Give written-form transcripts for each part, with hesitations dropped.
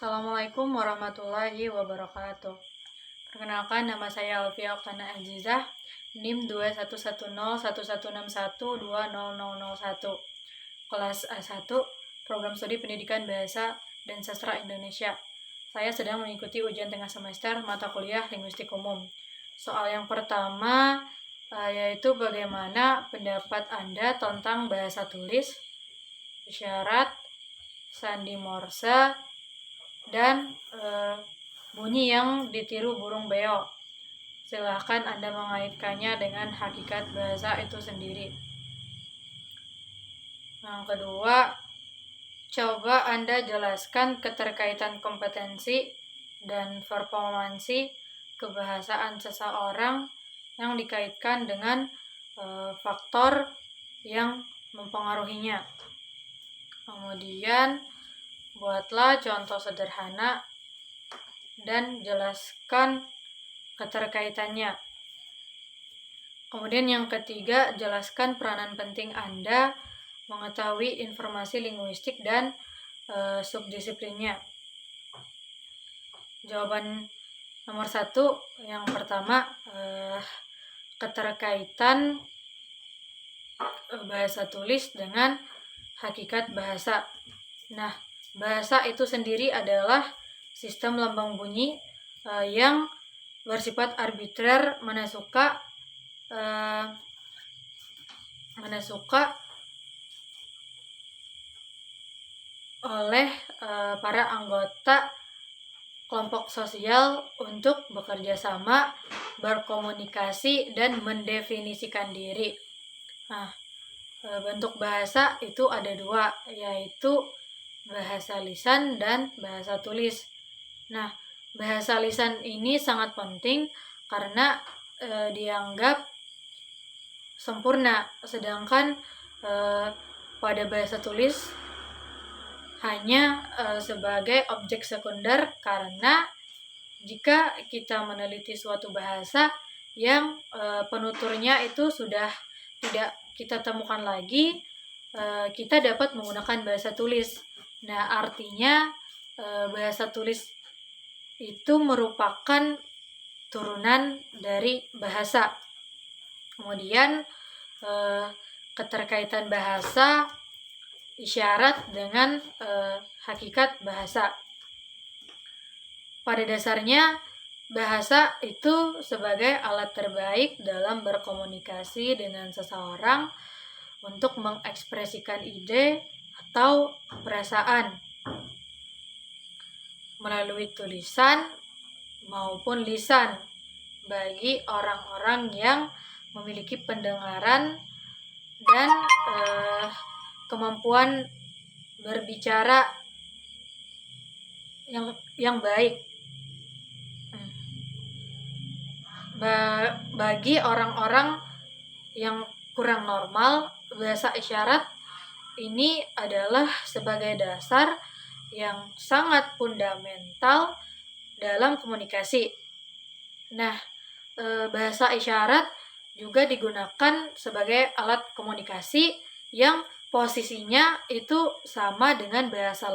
Assalamualaikum warahmatullahi wabarakatuh. Perkenalkan, nama saya Alfia Oktana Azizah, NIM 21101161200001, kelas A1, Program Studi Pendidikan Bahasa dan Sastra Indonesia. Saya sedang mengikuti ujian tengah semester mata kuliah Linguistik Umum. Soal yang pertama yaitu bagaimana pendapat Anda tentang bahasa tulis, isyarat, sandi morse, dan bunyi yang ditiru burung beo. Silahkan Anda mengaitkannya dengan hakikat bahasa itu sendiri. Yang kedua, coba Anda jelaskan keterkaitan kompetensi dan performansi kebahasaan seseorang yang dikaitkan dengan faktor yang mempengaruhinya. Kemudian, buatlah contoh sederhana dan jelaskan keterkaitannya. Kemudian yang ketiga, jelaskan peranan penting Anda mengetahui informasi linguistik dan subdisiplinnya. Jawaban nomor 1, yang pertama, keterkaitan bahasa tulis dengan hakikat bahasa. Nah, bahasa itu sendiri adalah sistem lambang bunyi yang bersifat arbitrer, mana suka oleh para anggota kelompok sosial untuk bekerja sama, berkomunikasi, dan mendefinisikan diri. Nah, bentuk bahasa itu ada 2, yaitu bahasa lisan dan bahasa tulis. Nah, bahasa lisan ini sangat penting karena dianggap sempurna, sedangkan pada bahasa tulis hanya sebagai objek sekunder, karena jika kita meneliti suatu bahasa yang penuturnya itu sudah tidak kita temukan lagi, kita dapat menggunakan bahasa tulis. Nah, artinya bahasa tulis itu merupakan turunan dari bahasa. Kemudian keterkaitan bahasa, isyarat dengan hakikat bahasa. Pada dasarnya, bahasa itu sebagai alat terbaik dalam berkomunikasi dengan seseorang untuk mengekspresikan ide atau perasaan melalui tulisan maupun lisan bagi orang-orang yang memiliki pendengaran dan kemampuan berbicara yang baik. Bagi orang-orang yang kurang normal, bahasa isyarat ini adalah sebagai dasar yang sangat fundamental dalam komunikasi. Nah, bahasa isyarat juga digunakan sebagai alat komunikasi yang posisinya itu sama dengan bahasa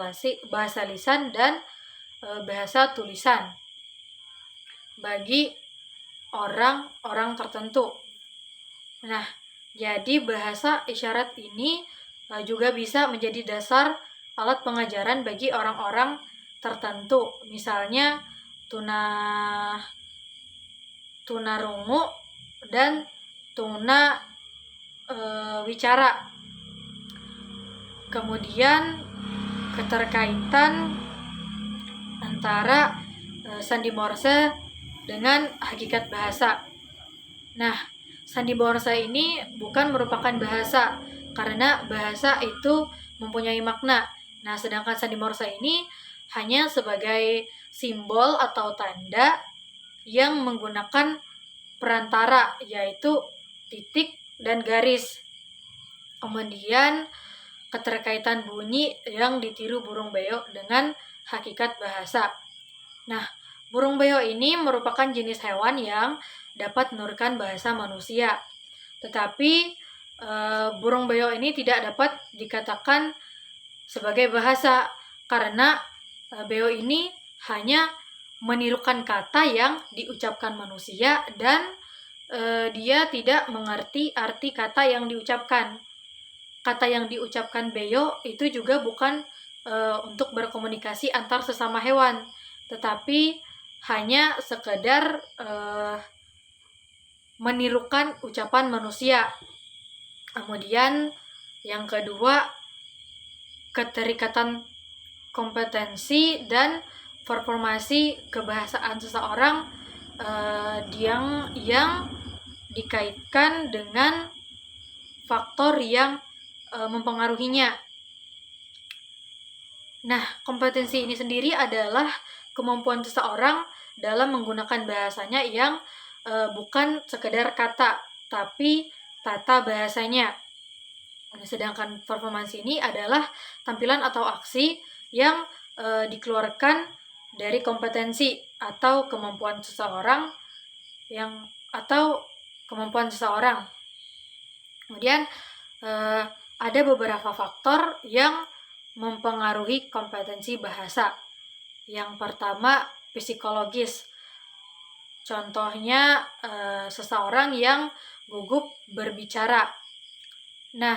lisan dan bahasa tulisan bagi orang-orang tertentu. Nah, jadi bahasa isyarat ini juga bisa menjadi dasar alat pengajaran bagi orang-orang tertentu, misalnya tunarungu dan tuna wicara. Kemudian keterkaitan antara sandi morse dengan hakikat bahasa. Nah, sandi morse ini bukan merupakan bahasa, karena bahasa itu mempunyai makna. Nah, sedangkan sandi morse ini hanya sebagai simbol atau tanda yang menggunakan perantara, yaitu titik dan garis. Kemudian keterkaitan bunyi yang ditiru burung beo dengan hakikat bahasa. Nah, burung beo ini merupakan jenis hewan yang dapat menurunkan bahasa manusia. Tetapi burung beo ini tidak dapat dikatakan sebagai bahasa karena Beo ini hanya menirukan kata yang diucapkan manusia dan dia tidak mengerti arti kata yang diucapkan. Kata yang diucapkan beo itu juga bukan untuk berkomunikasi antar sesama hewan, tetapi hanya sekedar menirukan ucapan manusia. Kemudian yang kedua, keterikatan kompetensi dan performasi kebahasaan seseorang yang dikaitkan dengan faktor yang mempengaruhinya. Nah, kompetensi ini sendiri adalah kemampuan seseorang dalam menggunakan bahasanya yang bukan sekedar kata, tapi tata bahasanya. Sedangkan performansi ini adalah tampilan atau aksi yang dikeluarkan dari kompetensi atau kemampuan seseorang Kemudian ada beberapa faktor yang mempengaruhi kompetensi bahasa. Yang pertama, psikologis. Contohnya seseorang yang gugup berbicara. Nah,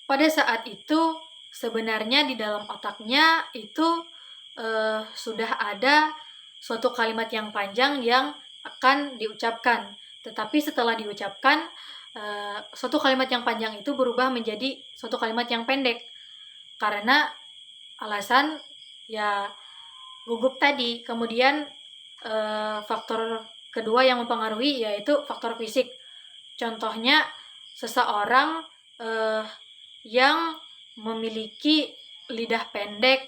pada saat itu sebenarnya di dalam otaknya itu sudah ada suatu kalimat yang panjang yang akan diucapkan. Tetapi setelah diucapkan, suatu kalimat yang panjang itu berubah menjadi suatu kalimat yang pendek. Karena alasan ya gugup tadi. Kemudian faktor kedua yang mempengaruhi yaitu faktor fisik. Contohnya seseorang yang memiliki lidah pendek,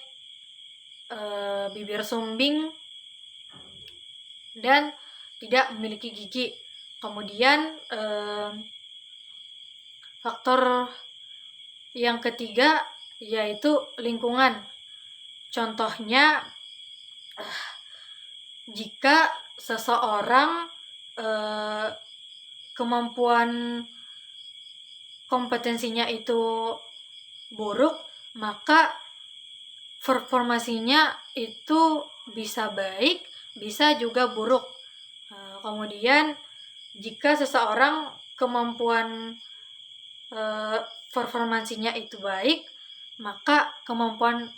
bibir sumbing, dan tidak memiliki gigi. Kemudian faktor yang ketiga yaitu lingkungan. Contohnya jika seseorang kemampuan kompetensinya itu buruk, maka performasinya itu bisa baik, bisa juga buruk. Kemudian jika seseorang kemampuan performansinya itu baik, maka kemampuan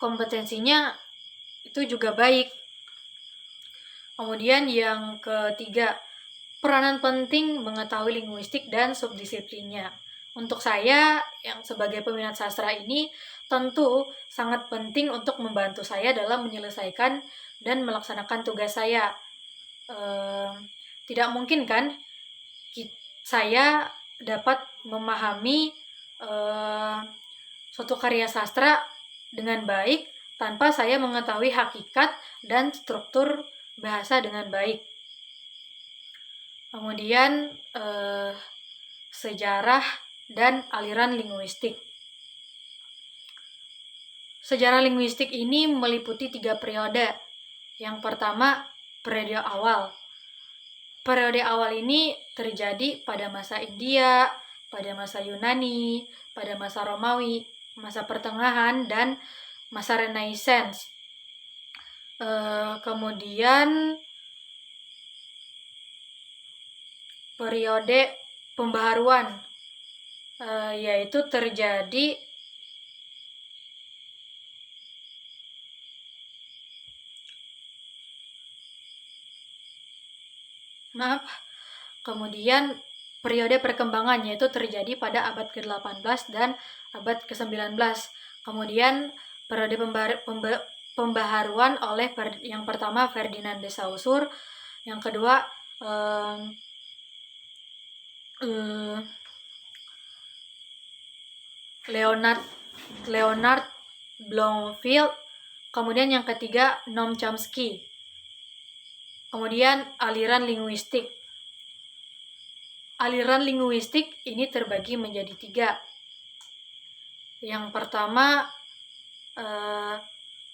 kompetensinya itu juga baik. Kemudian yang ketiga, peranan penting mengetahui linguistik dan subdisiplinnya. Untuk saya yang sebagai peminat sastra ini tentu sangat penting untuk membantu saya dalam menyelesaikan dan melaksanakan tugas saya. Tidak mungkin kan saya dapat memahami suatu karya sastra dengan baik tanpa saya mengetahui hakikat dan struktur bahasa dengan baik. Kemudian sejarah dan aliran linguistik. Sejarah linguistik ini meliputi 3 periode. Yang pertama, periode awal. Periode awal ini terjadi pada masa India, pada masa Yunani, pada masa Romawi, masa pertengahan, dan masa Renaissance. Kemudian periode pembaharuan, yaitu terjadi kemudian periode perkembangan, yaitu terjadi pada abad ke-18 dan abad ke-19. Kemudian periode pembaharuan oleh yang pertama Ferdinand de Saussure, yang kedua Leonard Bloomfield, kemudian yang ketiga Noam Chomsky. Kemudian aliran linguistik. Aliran linguistik ini terbagi menjadi 3. Yang pertama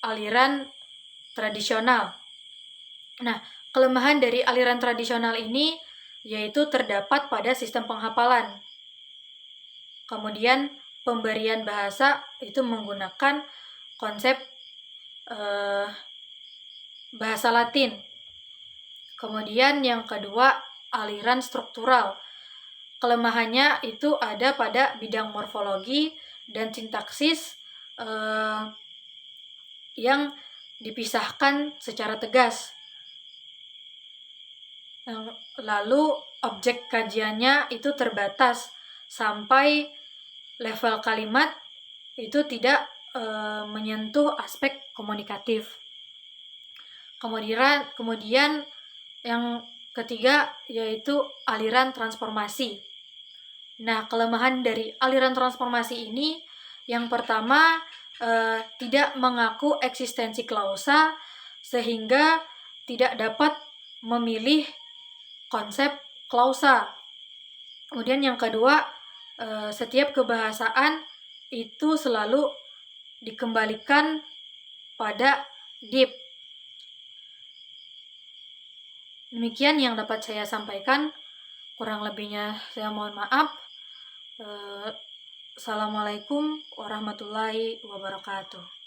aliran tradisional. Nah, kelemahan dari aliran tradisional ini yaitu terdapat pada sistem penghafalan. Kemudian pemberian bahasa itu menggunakan konsep bahasa Latin. Kemudian yang kedua, aliran struktural. Kelemahannya itu ada pada bidang morfologi dan sintaksis yang dipisahkan secara tegas. Lalu objek kajiannya itu terbatas sampai level kalimat itu tidak menyentuh aspek komunikatif. Kemudian yang ketiga yaitu aliran transformasi. Nah, kelemahan dari aliran transformasi ini yang pertama tidak mengaku eksistensi klausa sehingga tidak dapat memilih konsep klausa. Kemudian yang kedua, setiap kebahasaan itu selalu dikembalikan pada deep. Demikian yang dapat saya sampaikan. Kurang lebihnya saya mohon maaf. Assalamualaikum warahmatullahi wabarakatuh.